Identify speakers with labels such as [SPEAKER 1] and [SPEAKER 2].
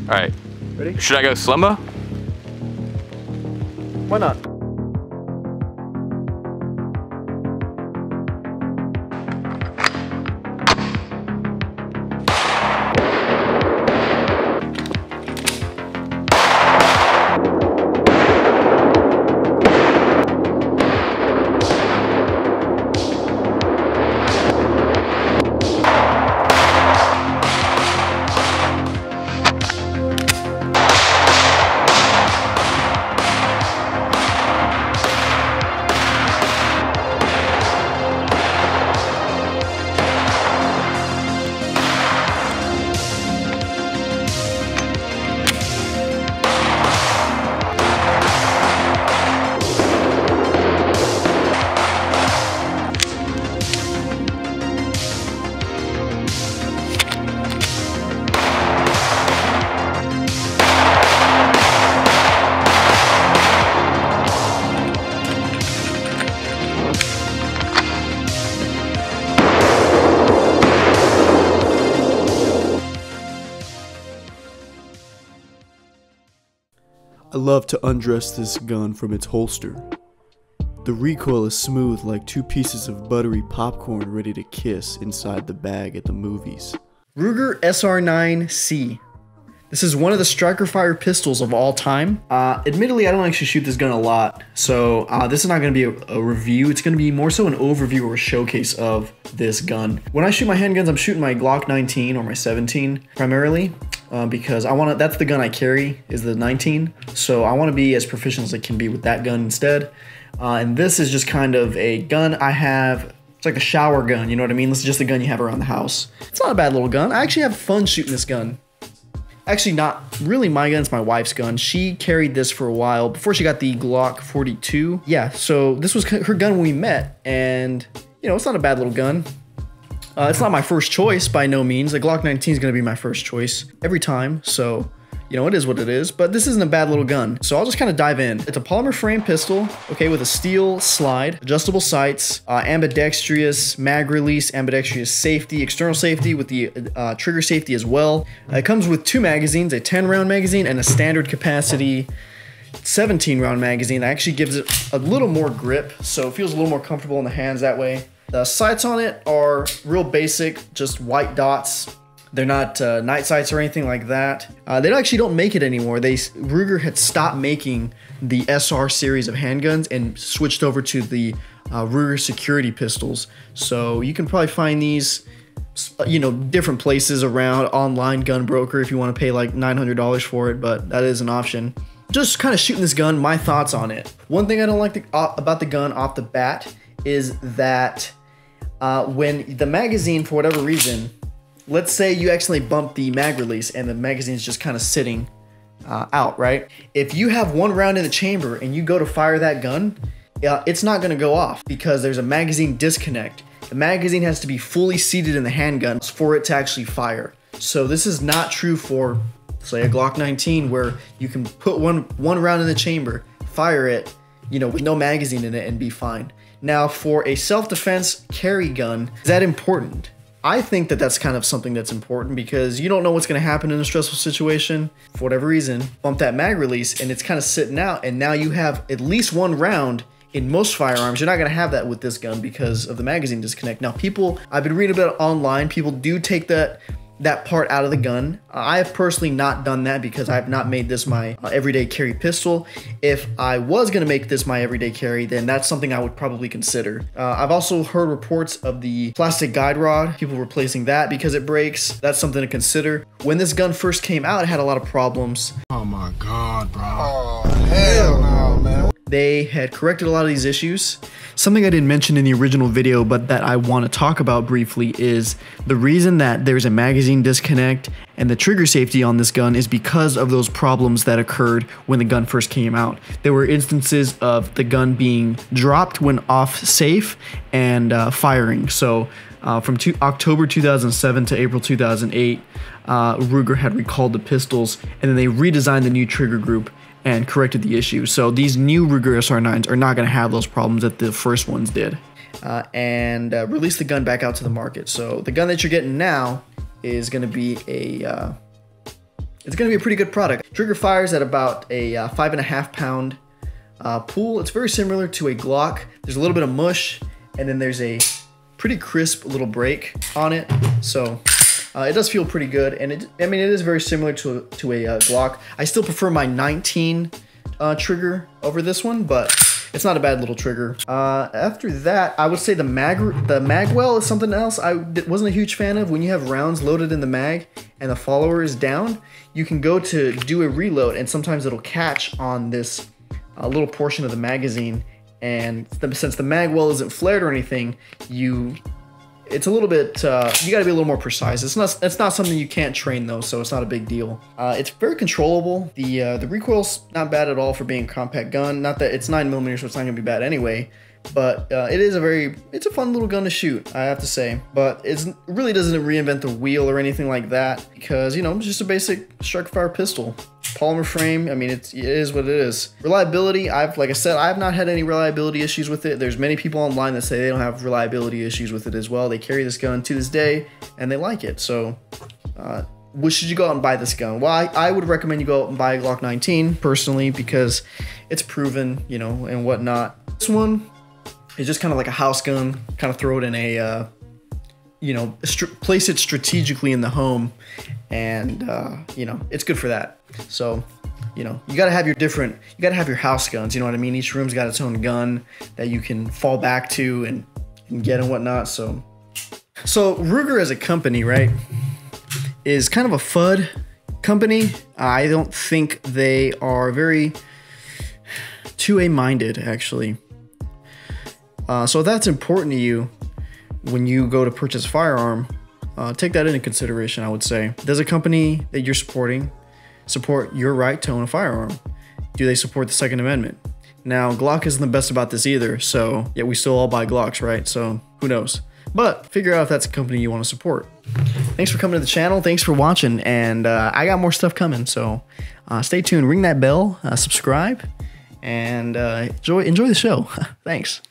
[SPEAKER 1] Alright.
[SPEAKER 2] Ready?
[SPEAKER 1] Should I go slow-mo?
[SPEAKER 2] Why not?
[SPEAKER 3] I love to undress this gun from its holster. The recoil is smooth like two pieces of buttery popcorn ready to kiss inside the bag at the movies.
[SPEAKER 2] Ruger SR9c. This is one of the striker fire pistols of all time. Admittedly, I don't actually shoot this gun a lot, so this is not going to be a review. It's going to be more so an overview or a showcase of this gun. When I shoot my handguns, I'm shooting my Glock 19 or my 17 primarily, because I want to. That's the gun I carry, is the 19. So I want to be as proficient as I can be with that gun instead. And this is just kind of a gun I have. It's like a shower gun, you know what I mean? This is just a gun you have around the house. It's not a bad little gun. I actually have fun shooting this gun. Actually, not really my gun, it's my wife's gun. She carried this for a while before she got the Glock 42. Yeah, so this was her gun when we met, and you know, it's not a bad little gun. It's not my first choice by no means. The Glock 19 is gonna be my first choice every time, so you know, it is what it is, but this isn't a bad little gun. So I'll just kind of dive in. It's a polymer frame pistol, okay, with a steel slide, adjustable sights, ambidextrous mag release, ambidextrous safety, external safety with the trigger safety as well. It comes with two magazines, a 10 round magazine and a standard capacity 17 round magazine. That actually gives it a little more grip, so it feels a little more comfortable in the hands that way. The sights on it are real basic, just white dots. They're not night sights or anything like that. They actually don't make it anymore. Ruger had stopped making the SR series of handguns and switched over to the Ruger security pistols. So you can probably find these, you know, different places around, online gun broker if you want to pay like $900 for it, but that is an option. Just kind of shooting this gun, my thoughts on it. One thing I don't like about the gun off the bat is that when the magazine, for whatever reason, let's say you accidentally bump the mag release and the magazine is just kind of sitting out, right? If you have one round in the chamber and you go to fire that gun, it's not going to go off because there's a magazine disconnect. The magazine has to be fully seated in the handgun for it to actually fire. So this is not true for, say, a Glock 19 where you can put one round in the chamber, fire it, you know, with no magazine in it and be fine. Now, for a self-defense carry gun, is that important? I think that that's kind of something that's important because you don't know what's going to happen in a stressful situation. For whatever reason, bump that mag release and it's kind of sitting out, and now you have at least one round. In most firearms, you're not going to have that with this gun because of the magazine disconnect. Now, I've been reading about it online, people do take that part out of the gun. I have personally not done that because I have not made this my everyday carry pistol. If I was gonna make this my everyday carry, then that's something I would probably consider. I've also heard reports of the plastic guide rod, people replacing that because it breaks. That's something to consider. When this gun first came out, it had a lot of problems.
[SPEAKER 4] Oh my God, bro. Oh, hell no, man.
[SPEAKER 2] They had corrected a lot of these issues. Something I didn't mention in the original video, but that I want to talk about briefly, is the reason that there's a magazine disconnect and the trigger safety on this gun is because of those problems that occurred when the gun first came out. There were instances of the gun being dropped when off safe and firing. So from October 2007 to April 2008, Ruger had recalled the pistols, and then they redesigned the new trigger group and corrected the issue. So these new Ruger SR9s are not going to have those problems that the first ones did. And release the gun back out to the market. So the gun that you're getting now is going to be a it's going to be a pretty good product. Trigger fires at about a 5.5 pound pull. It's very similar to a Glock. There's a little bit of mush, and then there's a pretty crisp little break on it. So it does feel pretty good, and it is very similar to a Glock. I still prefer my 19 trigger over this one, but it's not a bad little trigger. After that, I would say the magwell is something else I wasn't a huge fan of. When you have rounds loaded in the mag and the follower is down, you can go to do a reload, and sometimes it'll catch on this little portion of the magazine. And since the magwell isn't flared or anything, it's a little bit, you gotta be a little more precise. It's not something you can't train though, so it's not a big deal. It's very controllable. The recoil's not bad at all for being a compact gun. Not that it's 9mm, so it's not gonna be bad anyway. But it's a fun little gun to shoot, I have to say. But it really doesn't reinvent the wheel or anything like that, because it's just a basic striker-fire pistol. Polymer frame, it is what it is. Reliability, like I said, I've not had any reliability issues with it. There's many people online that say they don't have reliability issues with it as well. They carry this gun to this day and they like it. So, should you go out and buy this gun? Well, I would recommend you go out and buy a Glock 19 personally, because it's proven, and whatnot. This one is just kind of like a house gun. Kind of throw it in a, place it strategically in the home, and it's good for that. So, you gotta have your house guns, you know what I mean? Each room's got its own gun that you can fall back to and get and whatnot. So Ruger as a company, right, is kind of a FUD company. I don't think they are very 2A minded, actually. So if that's important to you when you go to purchase a firearm, take that into consideration, I would say. Does a company that you're supporting support your right to own a firearm? Do they support the Second Amendment? Now, Glock isn't the best about this either, so yeah, we still all buy Glocks, right? So who knows? But figure out if that's a company you want to support. Thanks for coming to the channel. Thanks for watching, and I got more stuff coming, so stay tuned. Ring that bell, subscribe, and enjoy the show. Thanks.